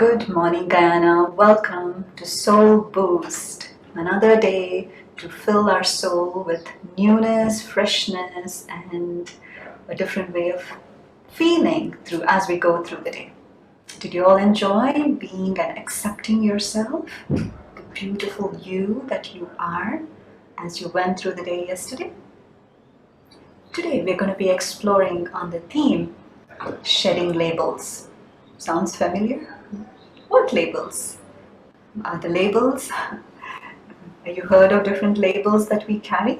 Good morning, Guyana. Welcome to Soul Boost. Another day to fill our soul with newness, freshness, and a different way of feeling through as we go through the day. Did you all enjoy being and accepting yourself, the beautiful you that you are, as you went through the day yesterday? Today we're going to be exploring on the theme shedding labels. Sounds familiar? What labels? Are the labels? Have you heard of different labels that we carry?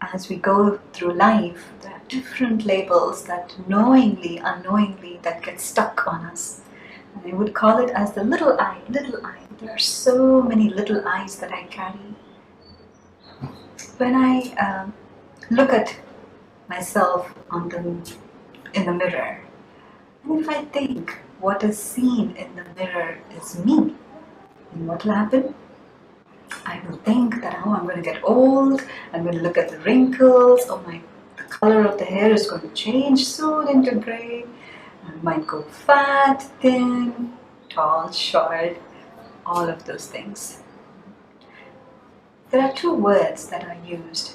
As we go through life, there are different labels that knowingly, unknowingly, that get stuck on us. And I would call it as the little I, little I. There are so many little I's that I carry. When I look at myself in the mirror, and if I think what is seen in the mirror is me, then what will happen? I will think that, I'm going to get old, I'm going to look at the wrinkles, the color of the hair is going to change soon into grey, I might go fat, thin, tall, short, all of those things. There are two words that are used: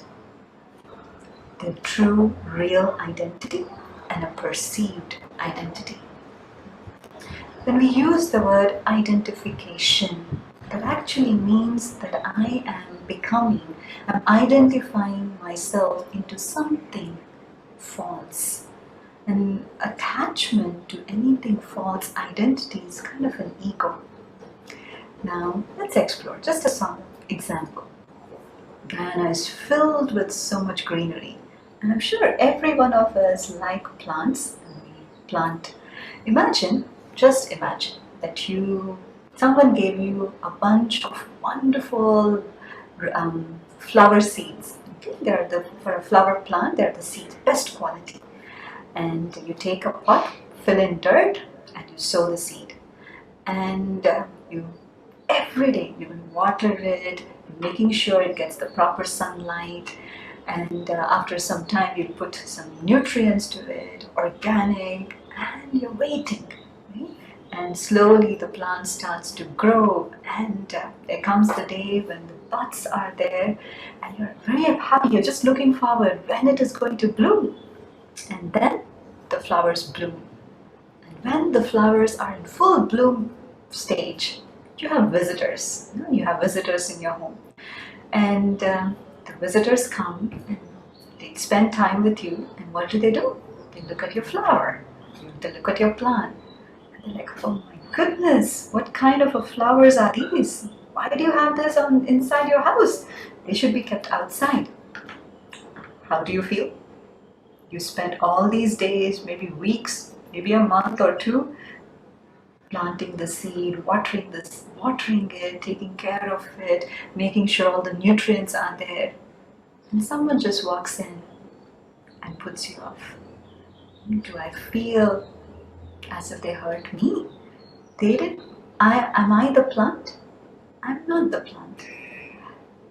the true, real identity and a perceived identity. When we use the word identification, that actually means that I am identifying myself into something false. An attachment to anything false identity is kind of an ego. Now, let's explore just a example. Guyana is filled with so much greenery, and I'm sure every one of us like plants, and we plant. Just imagine that someone gave you a bunch of wonderful flower seeds. Okay? For a flower plant, they're the seeds, best quality. And you take a pot, fill in dirt, and you sow the seed. And every day you will water it, making sure it gets the proper sunlight. And after some time, you put some nutrients to it, organic, and you're waiting. And slowly the plant starts to grow, and there comes the day when the buds are there, and you're very happy, you're just looking forward when it is going to bloom. And then the flowers bloom. And when the flowers are in full bloom stage, you have visitors. You have visitors in your home. And the visitors come and they spend time with you, and what do? They look at your flower, they look at your plant. They're like, oh my goodness, what kind of flowers are these? Why do you have this inside your house? They should be kept outside. How do you feel? You spent all these days, maybe weeks, maybe a month or two, planting the seed, watering it, taking care of it, making sure all the nutrients are there. And someone just walks in and puts you off. Do I feel as if they hurt me? Am I the plant? I'm not the plant.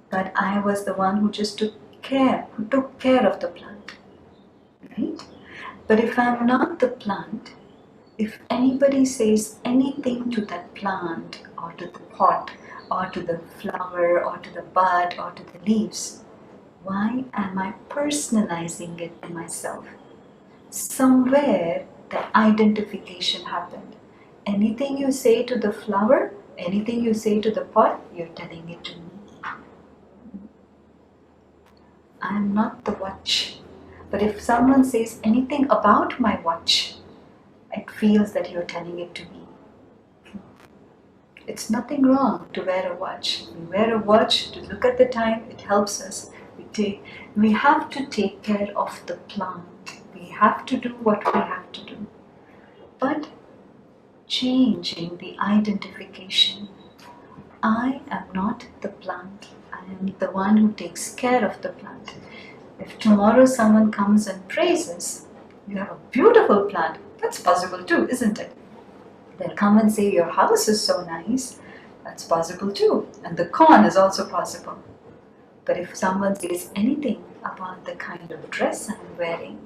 But I was the one who just took care of the plant. Right? But if I'm not the plant, if anybody says anything to that plant, or to the pot, or to the flower, or to the bud, or to the leaves, why am I personalizing it to myself? Somewhere the identification happened. Anything you say to the flower, anything you say to the pot, you're telling it to me. I am not the watch. But if someone says anything about my watch, it feels that you're telling it to me. It's nothing wrong to wear a watch. We wear a watch to look at the time. It helps us. We have to take care of the plant. We have to do what we have to do. But changing the identification. I am not the plant. I am the one who takes care of the plant. If tomorrow someone comes and praises, you have a beautiful plant, that's possible too, isn't it? They'll come and say your house is so nice, that's possible too. And the corn is also possible. But if someone says anything about the kind of dress I'm wearing,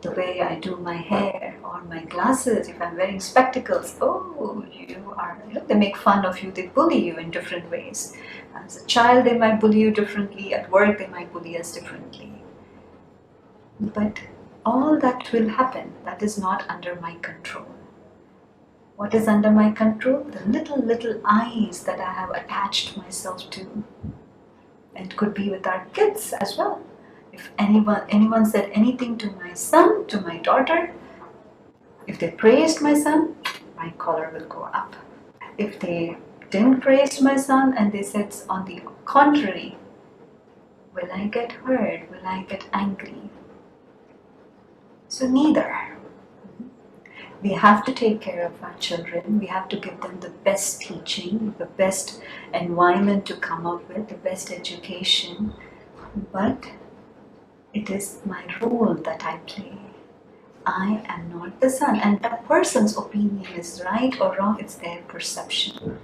the way I do my hair or my glasses, if I'm wearing spectacles, oh, you are, they make fun of you, they bully you in different ways. As a child, they might bully you differently, at work, they might bully us differently. But all that will happen, that is not under my control. What is under my control? The little eyes that I have attached myself to. And could be with our kids as well. If anyone said anything to my son, to my daughter, if they praised my son, my collar will go up. If they didn't praise my son and they said on the contrary, will I get hurt? Will I get angry? So neither. We have to take care of our children. We have to give them the best teaching, the best environment to come up with, the best education. But it is my role that I play. I am not the son. And that person's opinion is right or wrong, it's their perception.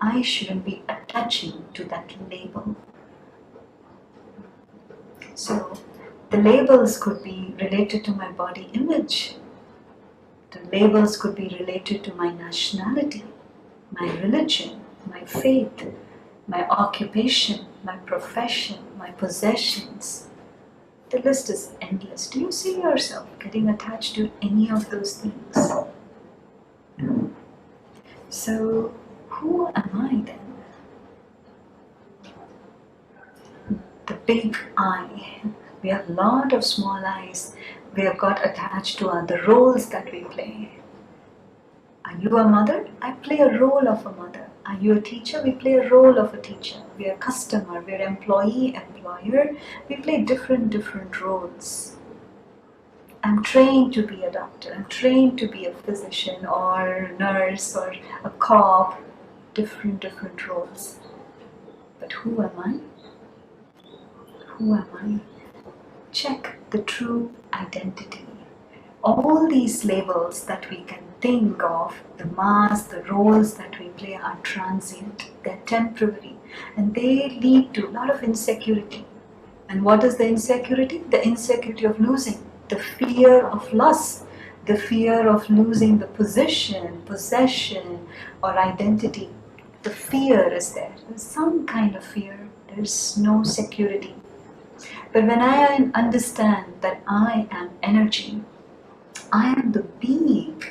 I shouldn't be attaching to that label. So the labels could be related to my body image. The labels could be related to my nationality, my religion, my faith, my occupation, my profession, my possessions. The list is endless. Do you see yourself getting attached to any of those things? So, who am I then? The big I. We have a lot of small I's. We have got attached to the roles that we play. Are you a mother? I play a role of a mother. Are you a teacher? We play a role of a teacher. We are a customer. We are employee, employer. We play different roles. I'm trained to be a doctor. I'm trained to be a physician or nurse or a cop. Different roles. But who am I? Who am I? Check the true identity. All these labels that we can think of, the masks, the roles that we play are transient, they're temporary, and they lead to a lot of insecurity. And what is the insecurity? The insecurity of losing, the fear of loss, the fear of losing the position, possession, or identity. The fear is there. There's some kind of fear. There's no security. But when I understand that I am energy, I am the being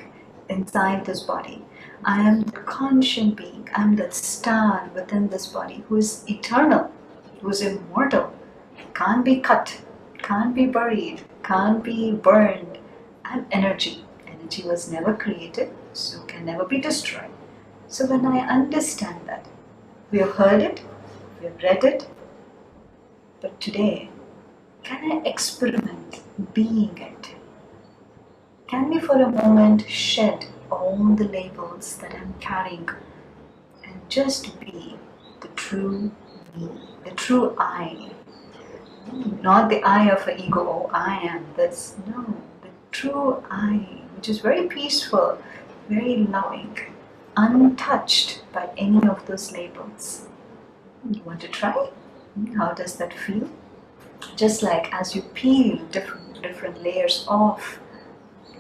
inside this body. I am the conscient being. I am the star within this body who is eternal, who is immortal, can't be cut, can't be buried, can't be burned. I am energy. Energy was never created, so can never be destroyed. So when I understand that, we have heard it, we have read it, but today, can I experiment being it? Can we for a moment shed all the labels that I'm carrying and just be the true me, the true I? Not the I of an ego, oh I am this. No, the true I, which is very peaceful, very loving, untouched by any of those labels. You want to try? How does that feel? Just like as you peel different layers off,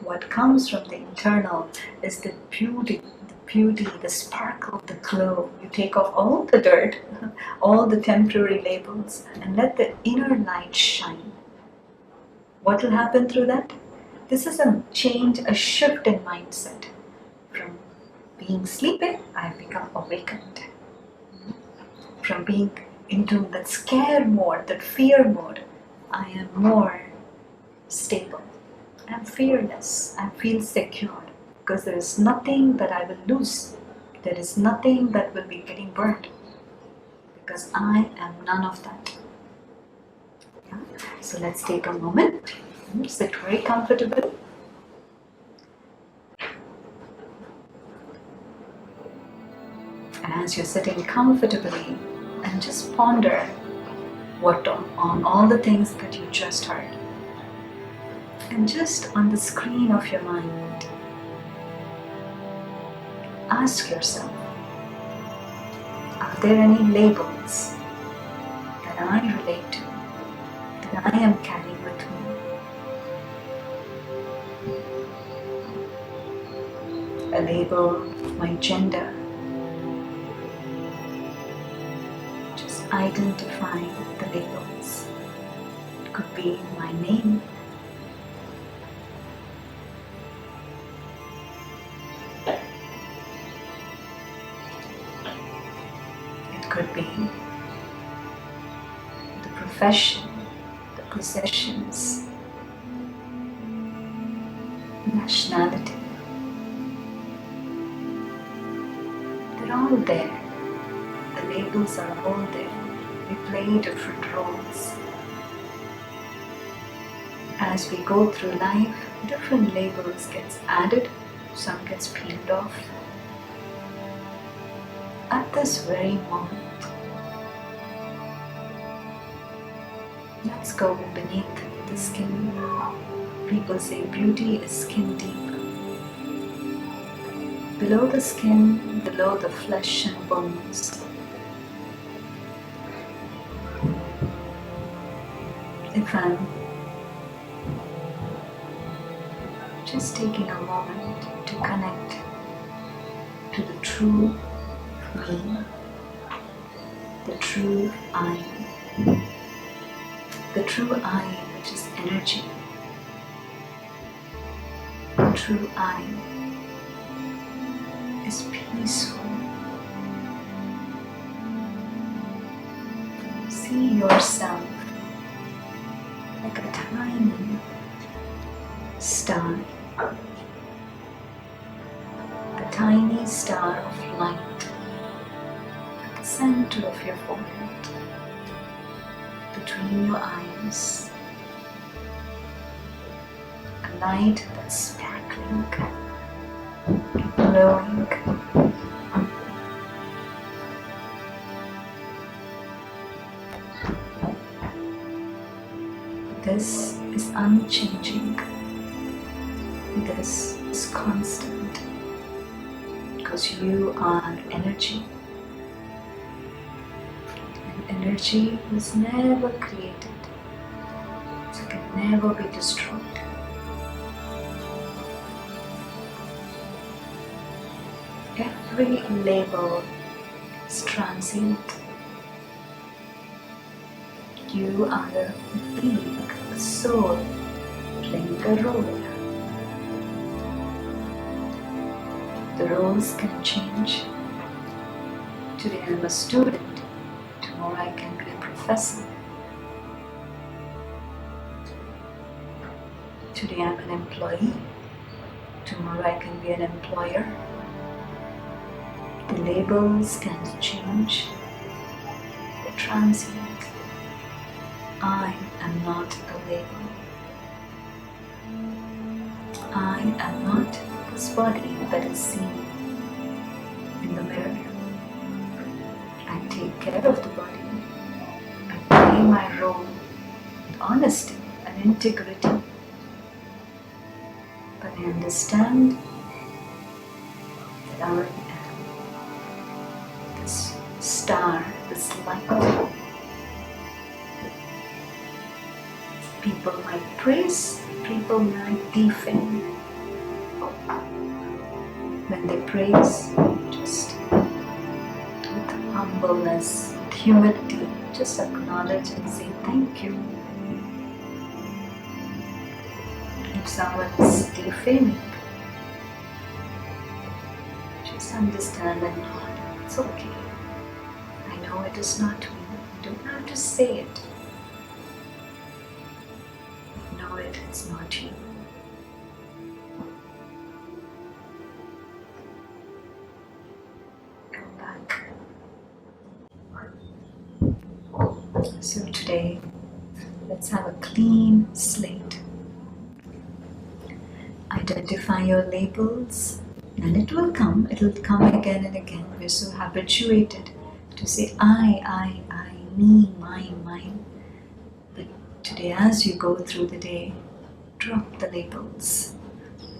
what comes from the internal is the beauty, the sparkle, the glow. You take off all the dirt, all the temporary labels, and let the inner light shine. What will happen through that? This is a change, a shift in mindset. From being sleeping, I have become awakened. From being into that scare mode, that fear mode, I am more stable. I'm fearless. I feel secure because there is nothing that I will lose. There is nothing that will be getting burned because I am none of that. Yeah? So let's take a moment. Sit very comfortable. And as you're sitting comfortably, and just ponder what on all the things that you just heard. And just on the screen of your mind, ask yourself, are there any labels that I relate to, that I am carrying with me? label, my gender. Just identify the labels. It could be my name. It could be the profession, the possessions, nationality. They're all there. The labels are all there. We play different roles. As we go through life, different labels gets added, some gets peeled off. At this very moment, let's go beneath the skin. People say beauty is skin deep. Below the skin, below the flesh and bones. If I'm just taking a moment to connect to the true me, the true I, the true I, which is energy, the true I is peaceful. See yourself like a tiny star, a tiny star of light at the center of your forehead, between your eyes, a light that's sparkling, glowing. This is unchanging. This is constant. Because you are energy. And energy was never created. So it can never be destroyed. Every label is transient. You are a being, a soul, playing a role. The roles can change. Today I'm a student, tomorrow I can be a professor. Today I'm an employee, tomorrow I can be an employer. The labels can change. They're transient. I am not a label. I am not this body that is seen in the mirror. I take care of the body. I play my role with honesty and integrity. But I understand that I am this star, this light. People might praise, people might defame. When they praise, just with humbleness, with humility, just acknowledge and say thank you. If someone is defaming, just understand and nod. It's okay. I know it is not me. You don't have to say it. Know it, it's not you. Come back. So today, let's have a clean slate. Identify your labels, and it'll come again and again. We're so habituated to say I, me, mine. But today, as you go through the day, drop the labels.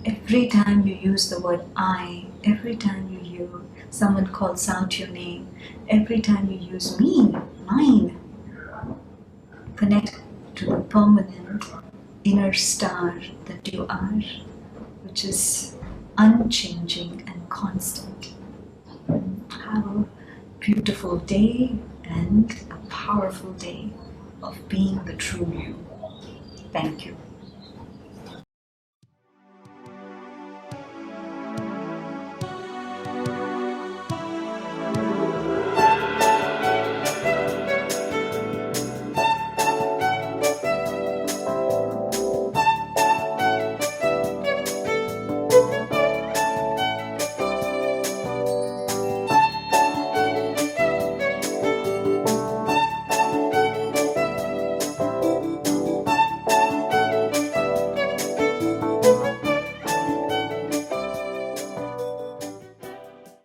Every time you use the word I, every time you hear someone calls out your name, every time you use me, mine, connect to the permanent inner star that you are, which is unchanging and constant. Have a beautiful day and a powerful day of being the true you. Thank you.